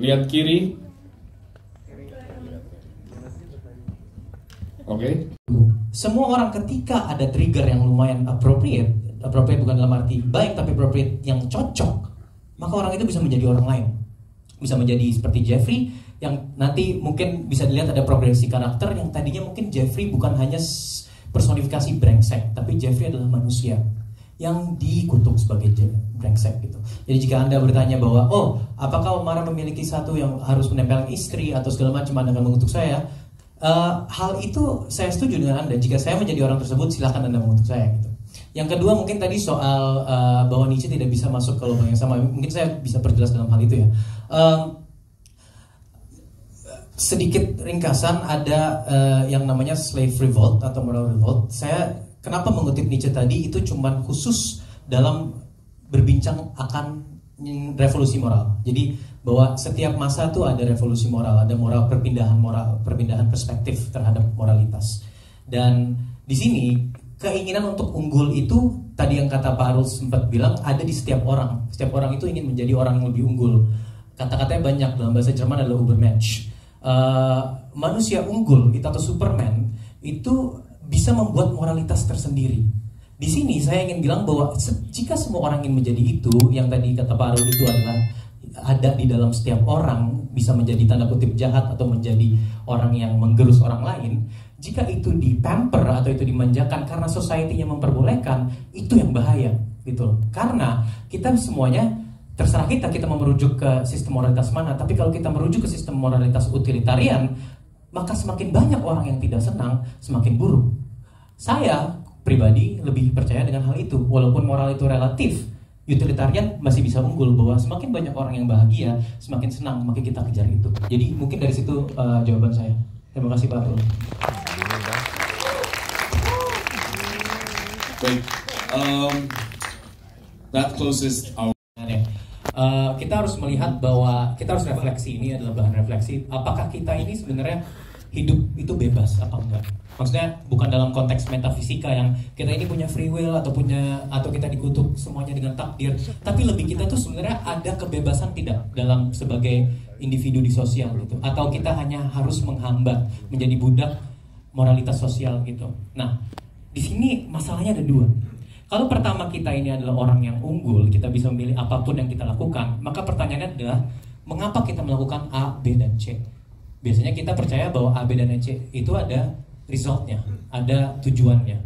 Lihat kiri. Oke. Semua orang ketika ada trigger yang lumayan appropriate bukan dalam arti baik tapi appropriate yang cocok, maka orang itu bisa menjadi orang lain. Bisa menjadi seperti Jeffrey yang nanti mungkin bisa dilihat ada progresi karakter yang tadinya mungkin Jeffrey bukan hanya personifikasi brengsek, tapi Jeffrey adalah manusia yang dikutuk sebagai brengsek gitu. Jadi jika Anda bertanya bahwa apakah Omara memiliki satu yang harus menempelkan istri atau segala macam Anda akan mengutuk saya, hal itu saya setuju dengan Anda. Jika saya menjadi orang tersebut, silakan Anda mengutuk saya gitu. Yang kedua mungkin tadi soal bahwa Nietzsche tidak bisa masuk ke lubang yang sama. Mungkin saya bisa perjelas dalam hal itu ya. Sedikit ringkasan ada yang namanya slave revolt atau moral revolt. Saya kenapa mengutip Nietzsche tadi itu cuman khusus dalam berbincang akan revolusi moral. Jadi bahwa setiap masa tuh ada revolusi moral, ada perpindahan perspektif terhadap moralitas. Dan di sini keinginan untuk unggul itu tadi yang kata Pak Arul sempat bilang ada di setiap orang. Setiap orang itu ingin menjadi orang yang lebih unggul. Kata-katanya banyak, dalam bahasa Jerman adalah Übermensch. Manusia unggul itu atau Superman itu bisa membuat moralitas tersendiri. Di sini saya ingin bilang bahwa jika semua orang ingin menjadi itu, yang tadi kata Pak Arul itu adalah ada di dalam setiap orang, bisa menjadi tanda kutip jahat atau menjadi orang yang menggerus orang lain. Jika itu dipamper atau itu dimanjakan karena society-nya memperbolehkan, itu yang bahaya gitu. Karena kita semuanya terserah kita mau merujuk ke sistem moralitas mana. Tapi kalau kita merujuk ke sistem moralitas utilitarian, maka semakin banyak orang yang tidak senang, semakin buruk. Saya pribadi lebih percaya dengan hal itu. Walaupun moral itu relatif, utilitarian masih bisa unggul, bahwa semakin banyak orang yang bahagia, semakin senang, maka kita kejar itu. Jadi mungkin dari situ jawaban saya. Terima kasih Pak Arul. Baik, that closes our. Kita harus melihat bahwa kita harus refleksi, ini adalah bahan refleksi. Apakah kita ini sebenarnya hidup itu bebas apa enggak? Maksudnya bukan dalam konteks metafisika yang kita ini punya free will atau kita dikutuk semuanya dengan takdir, tapi lebih kita tuh sebenarnya ada kebebasan tidak dalam sebagai individu di sosial gitu, atau kita hanya harus menghambat menjadi budak moralitas sosial gitu. Nah, di sini masalahnya ada dua. Kalau pertama kita ini adalah orang yang unggul, kita bisa memilih apapun yang kita lakukan, maka pertanyaannya adalah mengapa kita melakukan A, B, dan C? Biasanya kita percaya bahwa A, B, dan C itu ada resultnya, ada tujuannya.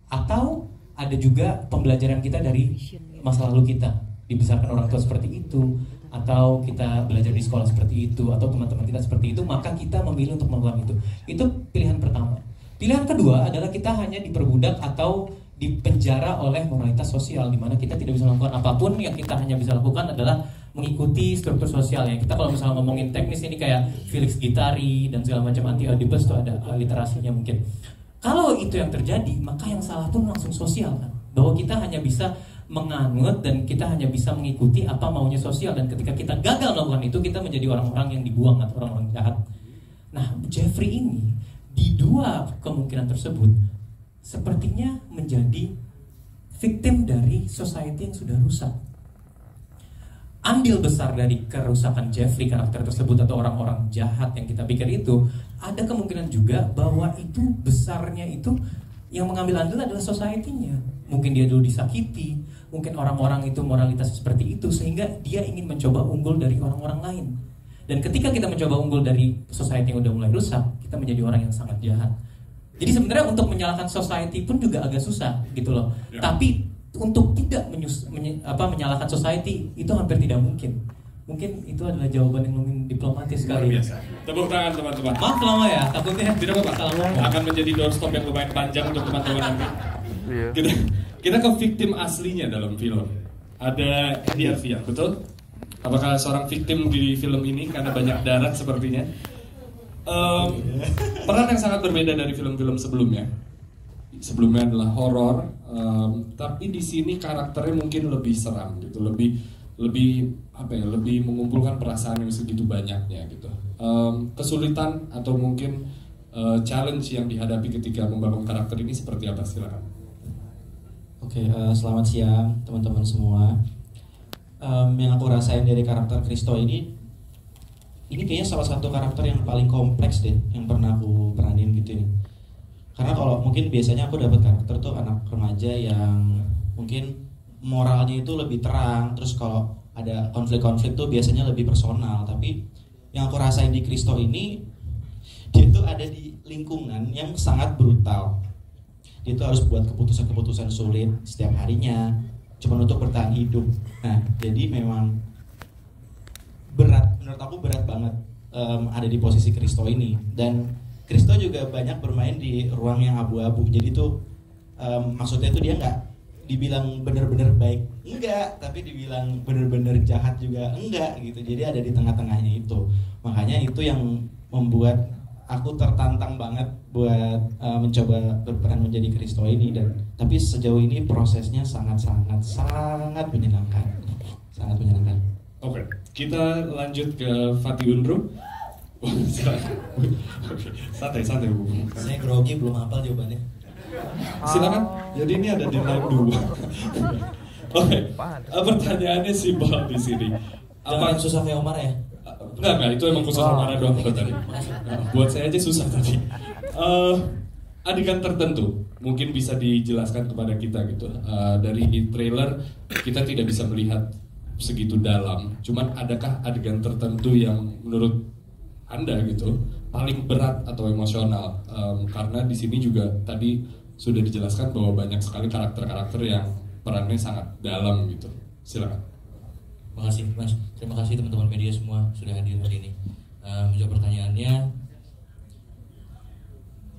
Atau ada juga pembelajaran kita dari masa lalu kita, dibesarkan orang tua seperti itu, atau kita belajar di sekolah seperti itu, atau teman-teman kita seperti itu, maka kita memilih untuk melakukan itu. Itu pilihan pertama. Pilihan kedua adalah kita hanya diperbudak atau dipenjara oleh moralitas sosial, di mana kita tidak bisa melakukan apapun. Yang kita hanya bisa lakukan adalah mengikuti struktur sosial ya. Kita kalau misalnya ngomongin teknis ini kayak Felix Guattari dan segala macam anti-Oedipus itu ada literasinya mungkin. Kalau itu yang terjadi, maka yang salah tuh langsung sosial kan. Bahwa kita hanya bisa menganut dan kita hanya bisa mengikuti apa maunya sosial, dan ketika kita gagal melakukan itu, kita menjadi orang-orang yang dibuang atau orang-orang jahat. Nah, Jeffrey ini di dua kemungkinan tersebut sepertinya menjadi victim dari society yang sudah rusak. Andil besar dari kerusakan Jeffrey, karakter tersebut atau orang-orang jahat yang kita pikir itu, ada kemungkinan juga bahwa itu besarnya itu yang mengambil andil adalah society-nya. Mungkin dia dulu disakiti, mungkin orang-orang itu moralitas seperti itu, sehingga dia ingin mencoba unggul dari orang-orang lain. Dan ketika kita mencoba unggul dari society yang udah mulai rusak, kita menjadi orang yang sangat jahat. Jadi sebenarnya untuk menyalahkan society pun juga agak susah gitu loh. Ya. Tapi untuk tidak menyalahkan society itu hampir tidak mungkin. Mungkin itu adalah jawaban yang lebih diplomatis sekali. Luar biasa. Tepuk tangan teman-teman. Maaf lama ya, takutnya tidak apa-apa. Akan menjadi doorstop yang lumayan panjang untuk teman-teman nanti. Iya. Kita ke victim aslinya dalam film. Ada Edi Arfian, betul? Apakah seorang victim di film ini karena banyak darah sepertinya? Peran yang sangat berbeda dari film-film sebelumnya. Sebelumnya adalah horor, tapi di sini karakternya mungkin lebih seram gitu, lebih mengumpulkan perasaan yang segitu banyaknya gitu. Kesulitan atau mungkin challenge yang dihadapi ketika membangun karakter ini seperti apa, silakan. Oke, selamat siang teman-teman semua. Yang aku rasain dari karakter Christo ini ini kayaknya salah satu karakter yang paling kompleks deh yang pernah aku peranin gitu ya. Karena kalau mungkin biasanya aku dapat karakter tuh anak remaja yang mungkin moralnya itu lebih terang, terus kalau ada konflik-konflik tuh biasanya lebih personal. Tapi yang aku rasain di Kristo ini, dia tuh ada di lingkungan yang sangat brutal. Dia tuh harus buat keputusan-keputusan sulit setiap harinya, cuma untuk bertahan hidup. Nah, jadi memang berat, menurut aku berat banget ada di posisi Kristo ini. Dan Kristo juga banyak bermain di ruang yang abu-abu. Jadi tuh maksudnya tuh dia nggak dibilang bener-bener baik, enggak, tapi dibilang bener-bener jahat juga enggak gitu. Jadi ada di tengah-tengahnya itu. Makanya itu yang membuat aku tertantang banget buat mencoba berperan menjadi Kristo ini. Dan tapi sejauh ini prosesnya sangat menyenangkan, sangat menyenangkan. Oke, kita lanjut ke Fatih Unru. Oke, santai Bu. Saya grogi belum hafal jawabannya. Silakan. Jadi ini ada di line 2. Oke. Pertanyaannya simpel di sini. Apa yang susah kayak Omar ya? Enggak, itu emang khusus Omar doang tadi. Buat saya aja susah tadi. Adegan tertentu mungkin bisa dijelaskan kepada kita gitu. Dari trailer kita tidak bisa melihat segitu dalam. Cuman adakah adegan tertentu yang menurut Anda gitu paling berat atau emosional? Karena di sini juga tadi sudah dijelaskan bahwa banyak sekali karakter-karakter yang perannya sangat dalam gitu. Silakan. Terima kasih Mas, terima kasih teman-teman media semua sudah hadir hari ini. Menjawab pertanyaannya,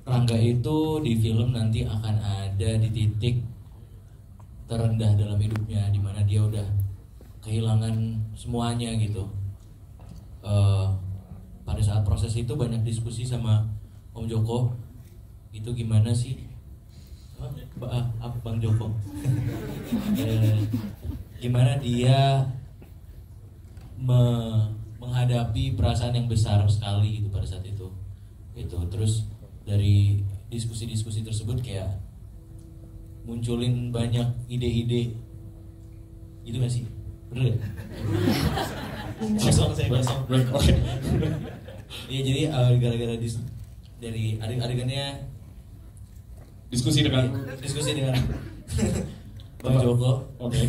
Rangga itu di film nanti akan ada di titik terendah dalam hidupnya, di mana dia udah kehilangan semuanya gitu. Pada saat proses itu banyak diskusi sama Om Joko, itu gimana sih, Bang Joko, gimana dia menghadapi perasaan yang besar sekali gitu pada saat itu. Terus dari diskusi-diskusi tersebut kayak munculin banyak ide-ide, gitu gak sih? Bener gak? Kosong. Oke. Iya, jadi gara-gara dari adegannya Diskusi dengan Bang Joko. Oke.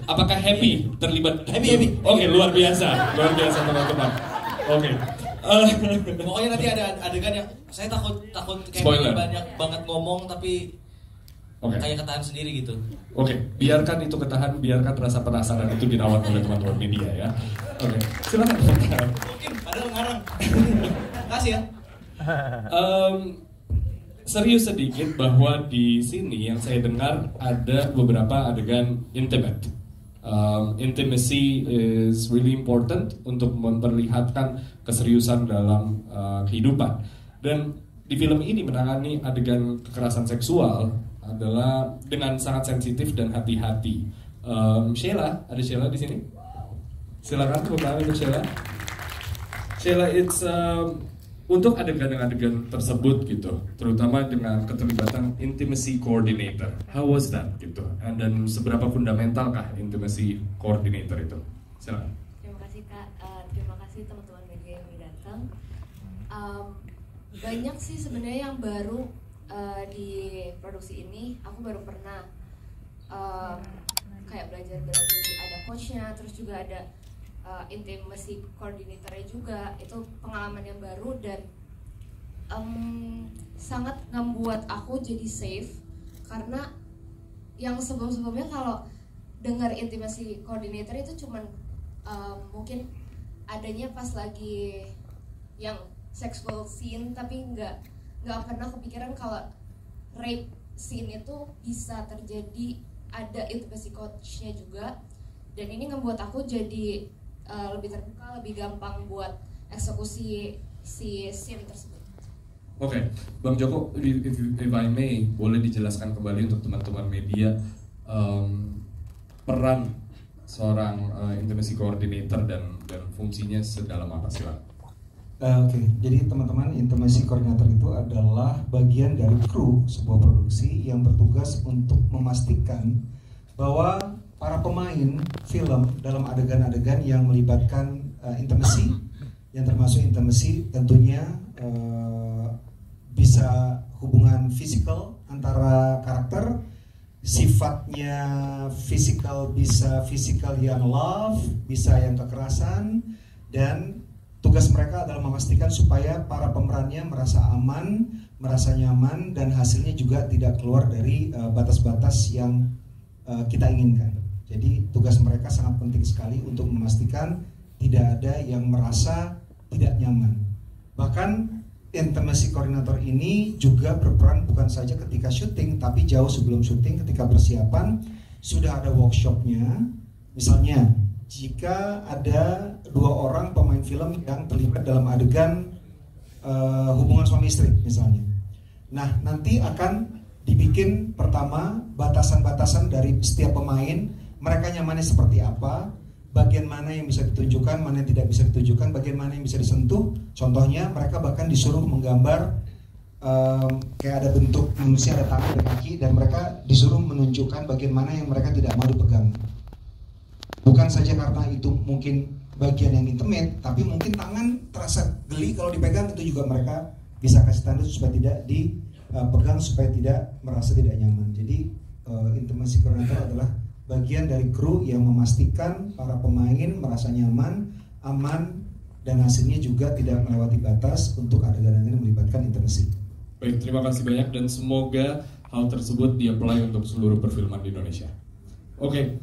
Apakah happy terlibat? Happy. Oke, luar biasa teman-teman. Oke. Pokoknya nanti ada adegan yang saya takut kayak Spoiler. banyak banget ngomong tapi kayak ketahan sendiri gitu. Oke, biarkan itu ketahan, biarkan rasa penasaran itu dirawat oleh teman-teman media ya. Oke, silakan. Mungkin padahal ngarang. Kasih ya. Serius sedikit bahwa di sini yang saya dengar ada beberapa adegan intimate. Intimacy is really important untuk memperlihatkan keseriusan dalam kehidupan. Dan di film ini menangani adegan kekerasan seksual adalah dengan sangat sensitif dan hati-hati. Sheila, ada Sheila di sini? Silakan tepuk tangan untuk Sheila. Sheila, it's untuk adegan-adegan tersebut gitu, terutama dengan keterlibatan intimacy coordinator. How was that gitu? Dan seberapa fundamentalkah intimacy coordinator itu? Silakan. Terima kasih Kak, terima kasih teman-teman media yang datang. Banyak sih sebenarnya yang baru di produksi ini. Aku baru pernah kayak belajar ada coachnya, terus juga ada intimacy coordinatornya juga. Itu pengalaman yang baru dan sangat membuat aku jadi safe, karena yang sebelum-sebelumnya kalau dengar intimacy coordinator itu cuman mungkin adanya pas lagi yang sexual scene, tapi nggak pernah kepikiran kalau rape scene itu bisa terjadi, ada intimacy coachnya juga. Dan ini ngebuat aku jadi lebih terbuka, lebih gampang buat eksekusi si scene tersebut. Oke, Bang Joko, if I may, boleh dijelaskan kembali untuk teman-teman media peran seorang intimacy coordinator dan fungsinya sedalam apa sih, Bang? Oke, jadi teman-teman, intimacy coordinator itu adalah bagian dari kru sebuah produksi yang bertugas untuk memastikan bahwa para pemain film dalam adegan-adegan yang melibatkan intimacy, yang termasuk intimacy tentunya bisa hubungan fisikal antara karakter, sifatnya fisikal, bisa fisikal yang love, bisa yang kekerasan, dan tugas mereka adalah memastikan supaya para pemerannya merasa aman, merasa nyaman, dan hasilnya juga tidak keluar dari batas-batas yang kita inginkan. Jadi tugas mereka sangat penting sekali untuk memastikan tidak ada yang merasa tidak nyaman. Bahkan intimacy koordinator ini juga berperan bukan saja ketika syuting, tapi jauh sebelum syuting, ketika persiapan sudah ada workshopnya. Misalnya jika ada 2 orang pemain film yang terlibat dalam adegan hubungan suami istri misalnya, nah nanti akan dibikin pertama batasan-batasan dari setiap pemain, mereka nyamannya seperti apa, bagian mana yang bisa ditunjukkan, mana yang tidak bisa ditunjukkan, bagian mana yang bisa disentuh. Contohnya mereka bahkan disuruh menggambar kayak ada bentuk manusia, ada tangan, ada kaki, dan mereka disuruh menunjukkan bagian mana yang mereka tidak mau dipegang. Bukan saja karena itu mungkin bagian yang intimate, tapi mungkin tangan terasa geli kalau dipegang, itu juga mereka bisa kasih tanda supaya tidak dipegang, supaya tidak merasa tidak nyaman. Jadi intimacy coordinator adalah bagian dari kru yang memastikan para pemain merasa nyaman, aman, dan hasilnya juga tidak melewati batas untuk adegan yang melibatkan intimacy. Baik, terima kasih banyak dan semoga hal tersebut di-apply untuk seluruh perfilman di Indonesia. Oke.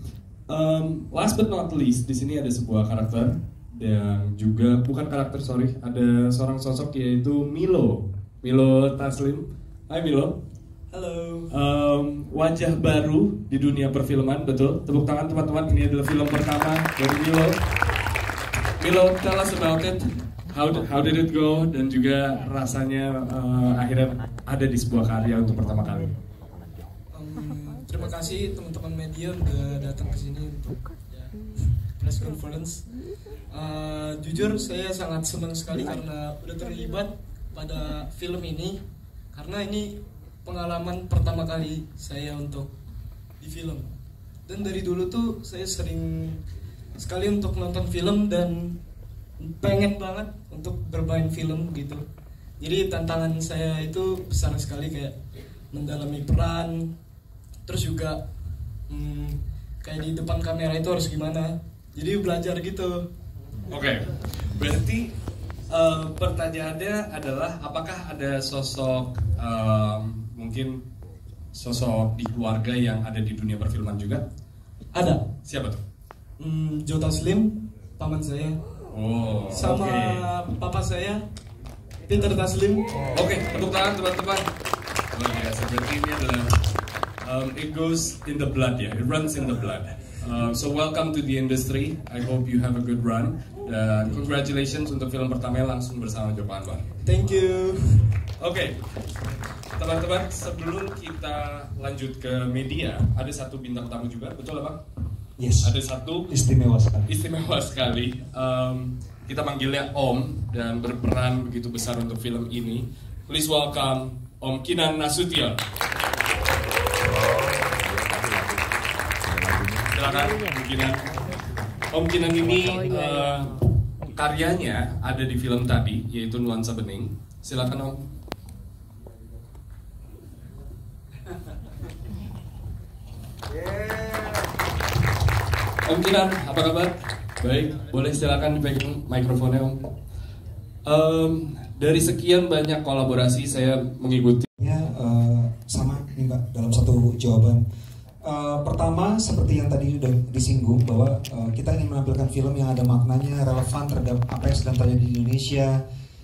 Last but not least, di sini ada sebuah karakter dan juga bukan karakter, sorry, ada seorang sosok yaitu Milo Taslim. Hai Milo. Halo. Wajah baru di dunia perfilman, betul? Tepuk tangan teman-teman, ini adalah film pertama dari Milo. Milo, tell us about it. How did it go? Dan juga rasanya akhirnya ada di sebuah karya untuk pertama kali. Terima kasih teman-teman media udah datang ke sini untuk press conference. Jujur saya sangat senang sekali karena udah terlibat pada film ini, karena ini pengalaman pertama kali saya untuk di film. Dan dari dulu tuh saya sering sekali untuk nonton film dan pengen banget untuk bermain film gitu. Jadi tantangan saya itu besar sekali, kayak mendalami peran, terus juga kayak di depan kamera itu harus gimana. Jadi belajar gitu. Oke, berarti pertanyaannya adalah apakah ada sosok mungkin sosok di keluarga yang ada di dunia perfilman juga? Ada. Siapa tuh? Joe Taslim, paman saya. Oh, sama papa saya, Peter Taslim. Oke, tepuk tangan teman-teman. Luar biasa, berarti ini adalah it goes in the blood ya, it runs in the blood. So welcome to the industry. I hope you have a good run. Dan congratulations untuk film pertamanya langsung bersama Joko Anwar. Thank you. Oke, teman-teman, sebelum kita lanjut ke media, ada satu bintang tamu juga, betul Bang? Yes. Ada satu istimewa sekali. Kita manggilnya Om dan berperan begitu besar untuk film ini. Please welcome Om Kinan Nasution. Silakan Om Kinan. Om Kinan ini karyanya ada di film tadi, yaitu Nuansa Bening. Silakan Om. Om Kinan, apa kabar? Baik, boleh silakan dipegang mikrofonnya Om. Dari sekian banyak kolaborasi saya mengikuti. Sama nih Mbak, dalam satu jawaban. Pertama, seperti yang tadi sudah disinggung bahwa kita ingin menampilkan film yang ada maknanya, relevan terhadap apa yang sedang terjadi di Indonesia.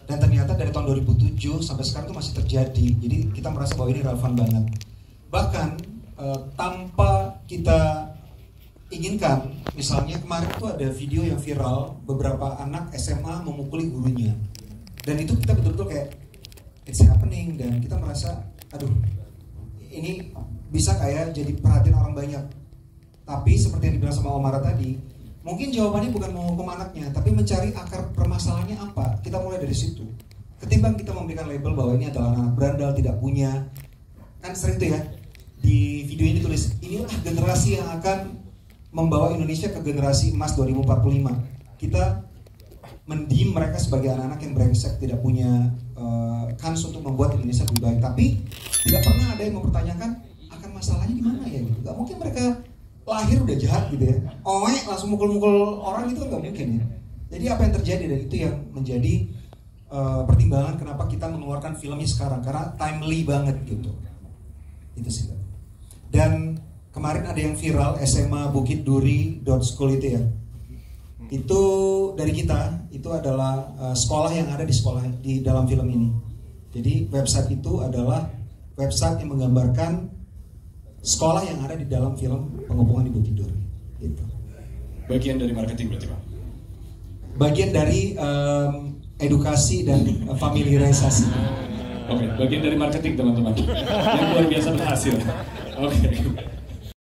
Dan ternyata dari tahun 2007 sampai sekarang itu masih terjadi. Jadi kita merasa bahwa ini relevan banget. Bahkan tanpa kita inginkan, misalnya kemarin tuh ada video yang viral, beberapa anak SMA memukuli gurunya, dan itu kita betul-betul kayak it's happening, dan kita merasa aduh ini bisa kayak jadi perhatian orang banyak. Tapi seperti yang dibilang sama Omara tadi, mungkin jawabannya bukan menghukum anaknya, tapi mencari akar permasalahannya apa. Kita mulai dari situ, ketimbang kita memberikan label bahwa ini adalah anak berandal, tidak punya. Kan sering tuh ya di video ini ditulis inilah generasi yang akan membawa Indonesia ke generasi emas 2045. Kita mendim mereka sebagai anak-anak yang brengsek, tidak punya kans untuk membuat Indonesia lebih baik. Tapi tidak pernah ada yang mempertanyakan akan masalahnya di mana ya gitu. Gak mungkin mereka lahir udah jahat gitu ya, langsung mukul-mukul orang itu kan gak mungkin ya. Jadi apa yang terjadi, dan itu yang menjadi pertimbangan kenapa kita mengeluarkan filmnya sekarang, karena timely banget gitu. Itu sih. Dan kemarin ada yang viral SMA Bukit Duri .school itu ya. Itu dari kita, itu adalah sekolah yang ada di dalam film ini. Jadi website itu adalah website yang menggambarkan sekolah yang ada di dalam film Pengepungan di Bukit Duri. Gitu. Bagian dari marketing berarti Pak? Bagian dari edukasi dan familiarisasi. Oke, bagian dari marketing teman-teman. Yang luar biasa berhasil. Oke.